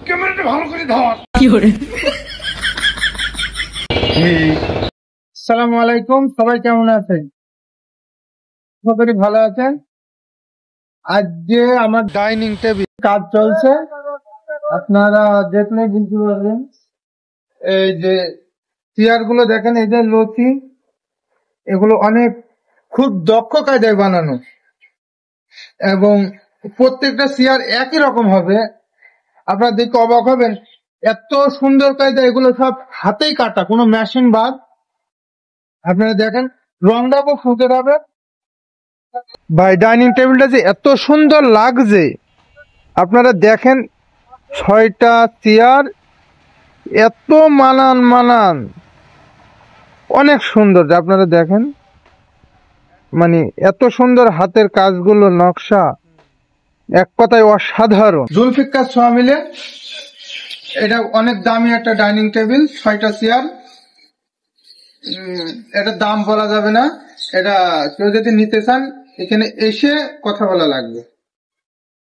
ক্যামেরাটা ভালো করে ধর। আসসালামু আলাইকুম, সবাই কেমন আছেন? সবাই ভালো আছেন? আজকে আমার ডাইনিং টেবিল কাজ চলছে, আপনারা দেখলে বুঝতে পারবেন। এই যে চেয়ার গুলো দেখেন, এই যে লতি, এগুলো অনেক খুব দক্ষ কায়দায় বানানো এবং প্রত্যেকটা চেয়ার একই রকম হবে। আপনারা দেখে অবাক হবেন, এত সুন্দর কায়দা। এগুলো সব হাতেই কাটা, কোনো মেশিন বাদ। আপনারা দেখেন রংটাও ফুটে যাবে। ভাই ডাইনিং টেবিলটা যে এত সুন্দর লাগছে, আপনারা দেখেন 6টা চেয়ার এত মানান অনেক সুন্দর। আপনারা দেখেন, মানে এত সুন্দর হাতের কাজগুলো, নকশা, এক কথায় অসাধারণ। জুলফিকার ছোঁয়া মিলে এটা অনেক দামি একটা ডাইনিং টেবিল, 6টা চেয়ার। এটার দাম বলা যাবে না, এটা কেউ যদি নিতে চান এখানে এসে কথা বলা লাগবে।